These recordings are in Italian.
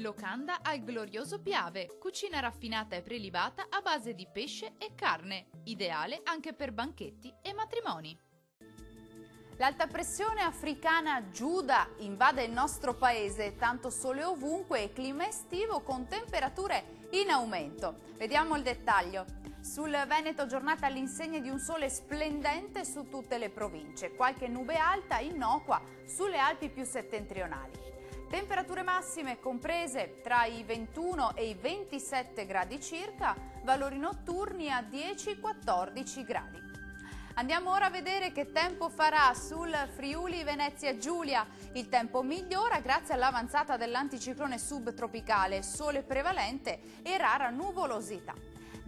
Locanda al glorioso Piave, cucina raffinata e prelibata a base di pesce e carne, ideale anche per banchetti e matrimoni. L'alta pressione africana Giuda invade il nostro paese, tanto sole ovunque e clima estivo con temperature in aumento. Vediamo il dettaglio. Sul Veneto giornata all'insegna di un sole splendente su tutte le province, qualche nube alta innocua sulle Alpi più settentrionali. Temperature massime comprese tra i 21 e i 27 gradi circa, valori notturni a 10-14 gradi. Andiamo ora a vedere che tempo farà sul Friuli Venezia Giulia. Il tempo migliora grazie all'avanzata dell'anticiclone subtropicale, sole prevalente e rara nuvolosità.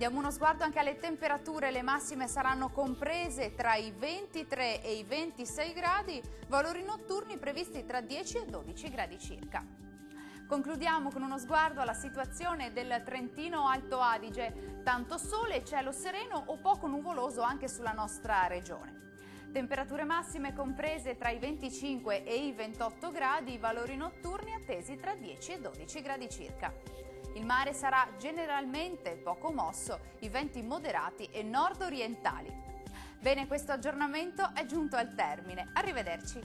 Diamo uno sguardo anche alle temperature, le massime saranno comprese tra i 23 e i 26 gradi, valori notturni previsti tra 10 e 12 gradi circa. Concludiamo con uno sguardo alla situazione del Trentino Alto Adige, tanto sole e cielo sereno o poco nuvoloso anche sulla nostra regione. Temperature massime comprese tra i 25 e i 28 gradi, valori notturni attesi tra 10 e 12 gradi circa. Il mare sarà generalmente poco mosso, i venti moderati e nord-orientali. Bene, questo aggiornamento è giunto al termine. Arrivederci.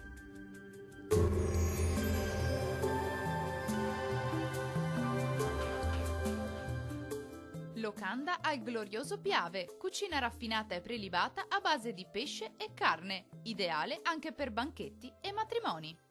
Locanda al glorioso Piave, cucina raffinata e prelibata a base di pesce e carne, ideale anche per banchetti e matrimoni.